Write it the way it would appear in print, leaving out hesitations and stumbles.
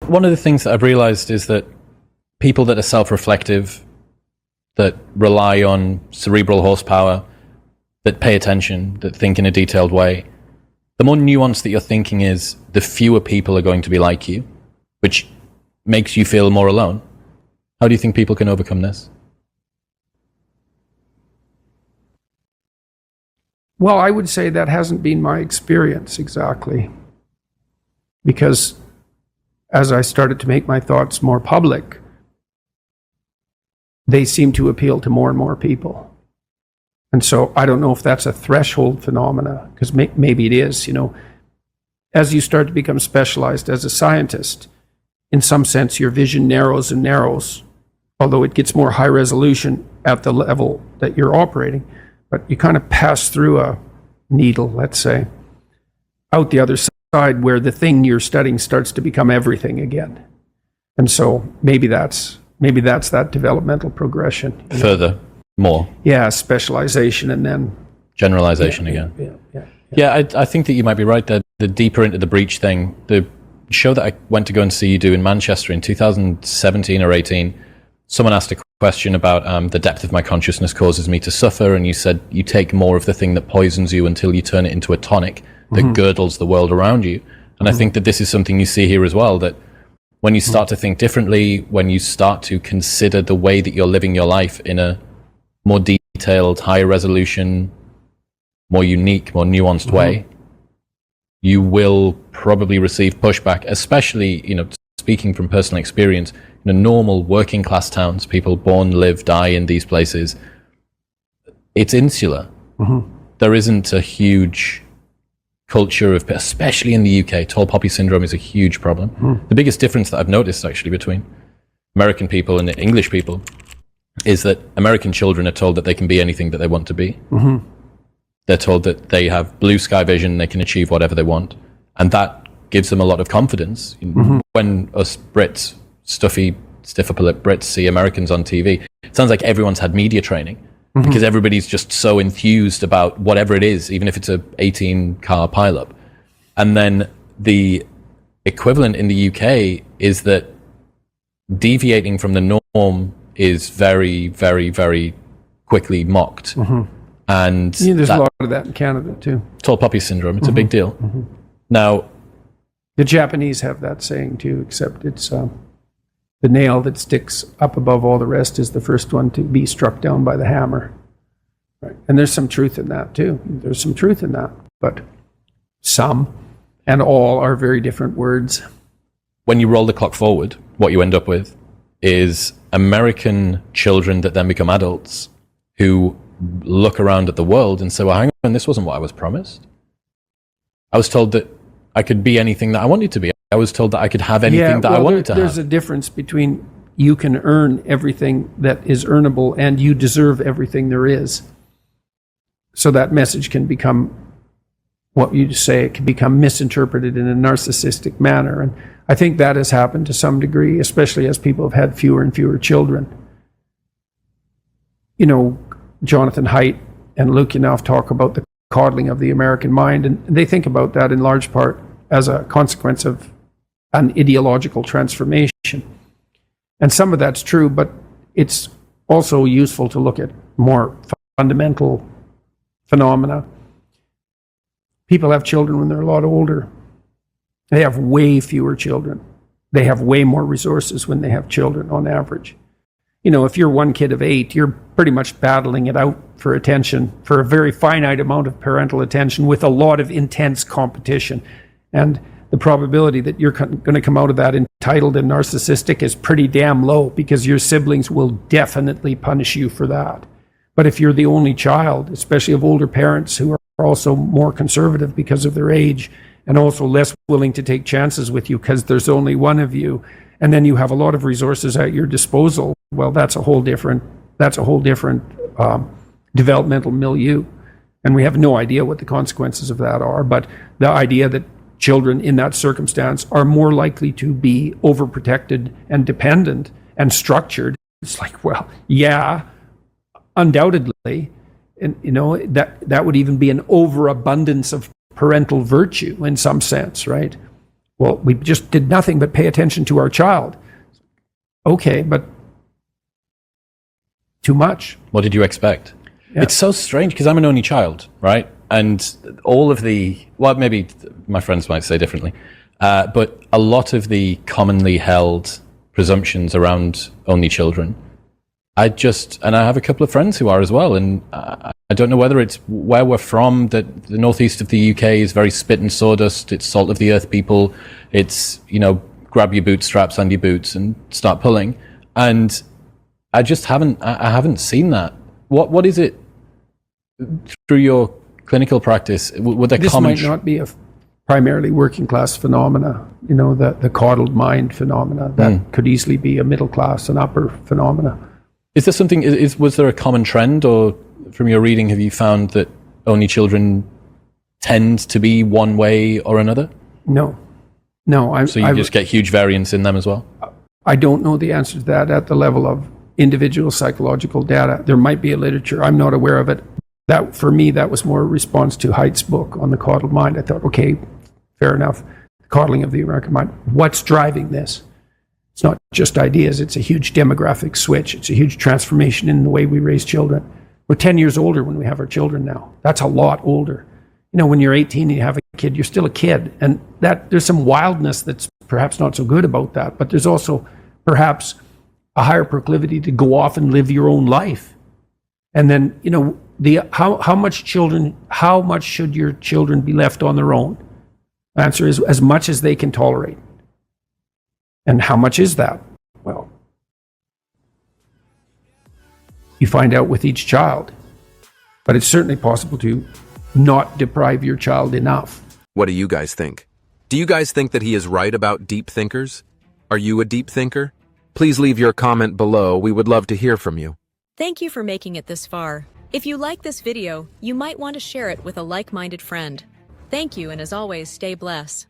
One of the things that I've realized is that people that are self-reflective, that rely on cerebral horsepower, that pay attention, that think in a detailed way, the more nuanced that your thinking is, the fewer people are going to be like you, which makes you feel more alone. How do you think people can overcome this? Well, I would say that hasn't been my experience exactly. Because as I started to make my thoughts more public, they seem to appeal to more and more people. And so I don't know if that's a threshold phenomena, because maybe it is, As you start to become specialized as a scientist, in some sense your vision narrows and narrows, although it gets more high resolution at the level that you're operating. But you kind of pass through a needle, let's say, out the other side where the thing you're studying starts to become everything again. And so maybe that's that developmental progression. Further, more. Yeah, specialization and then generalization again. Yeah, I think that you might be right there. The deeper into the breach thing, the show that I went to go and see you do in Manchester in 2017 or 18, someone asked a question about the depth of my consciousness causes me to suffer, and you said you take more of the thing that poisons you until you turn it into a tonic that girdles the world around you. And I think that this is something you see here as well, that when you start to think differently, when you start to consider the way that you're living your life in a more detailed, higher resolution, more unique, more nuanced way, you will probably receive pushback, especially, speaking from personal experience, in normal working class towns, people born, live, die in these places, it's insular. There isn't a huge culture of, especially in the UK, tall poppy syndrome is a huge problem. The biggest difference that I've noticed actually between American people and English people is that American children are told that they can be anything that they want to be. They're told that they have blue sky vision, they can achieve whatever they want. And that gives them a lot of confidence. When us Brits, stuffy, stiff upper lip Brits see Americans on TV, it sounds like everyone's had media training because everybody's just so enthused about whatever it is, even if it's a 18-car pileup. And then the equivalent in the UK is that deviating from the norm is very, very, very quickly mocked. And there's a lot of that in Canada too. Tall poppy syndrome, it's a big deal. Now, the Japanese have that saying too, except it's the nail that sticks up above all the rest is the first one to be struck down by the hammer. Right. And there's some truth in that too. There's some truth in that, but some and all are very different words. When you roll the clock forward, what you end up with is American children that then become adults who look around at the world and say, well, hang on, this wasn't what I was promised. I was told that I could be anything that I wanted to be. I was told that I could have anything that I wanted to have. There's a difference between you can earn everything that is earnable and you deserve everything there is. So that message can become, what you say, it can become misinterpreted in a narcissistic manner. And I think that has happened to some degree, especially as people have had fewer and fewer children. Jonathan Haidt and Luke Yanoff talk about the coddling of the American mind, and they think about that in large part as a consequence of an ideological transformation. And some of that's true, but it's also useful to look at more fundamental phenomena. People have children when they're a lot older. They have way fewer children. They have way more resources when they have children on average. If you're one kid of 8, you're pretty much battling it out for attention, for a very finite amount of parental attention with a lot of intense competition. And the probability that you're going to come out of that entitled and narcissistic is pretty damn low, because your siblings will definitely punish you for that. But if you're the only child, especially of older parents who are also more conservative because of their age and also less willing to take chances with you because there's only one of you, and then you have a lot of resources at your disposal, well, that's a whole different developmental milieu. And we have no idea what the consequences of that are. But the idea that children in that circumstance are more likely to be overprotected and dependent and structured, it's like, well, yeah, undoubtedly. And, that would even be an overabundance of parental virtue in some sense, right? Well, we just did nothing but pay attention to our child. Okay, but too much. What did you expect? Yeah. It's so strange because I'm an only child, right? And all of the, well, maybe my friends might say differently, but a lot of the commonly held presumptions around only children, and I have a couple of friends who are as well, and I don't know whether it's where we're from, that the northeast of the UK is very spit and sawdust, it's salt of the earth people, it's, grab your bootstraps and your boots and start pulling. And I just haven't seen that. What is it through your clinical practice? Would there this might not be a primarily working class phenomena, the coddled mind phenomena. That could easily be a middle class and upper phenomena. Is there something, was there a common trend, or from your reading have you found that only children tend to be one way or another? No. So you just get huge variance in them as well? I don't know the answer to that at the level of individual psychological data. There might be a literature. I'm not aware of it. That, for me, that was more a response to Haidt's book on the coddled mind. I thought, okay, fair enough. The coddling of the American mind. What's driving this? It's not just ideas. It's a huge demographic switch. It's a huge transformation in the way we raise children. We're 10 years older when we have our children now. That's a lot older. When you're 18 and you have a kid, you're still a kid. And that there's some wildness that's perhaps not so good about that. But there's also perhaps a higher proclivity to go off and live your own life. And then, how much should your children be left on their own? The answer is as much as they can tolerate. And how much is that? Well, you find out with each child. But it's certainly possible to not deprive your child enough. What do you guys think? Do you guys think that he is right about deep thinkers? Are you a deep thinker? Please leave your comment below. We would love to hear from you. Thank you for making it this far. If you like this video, you might want to share it with a like-minded friend. Thank you, and as always, stay blessed.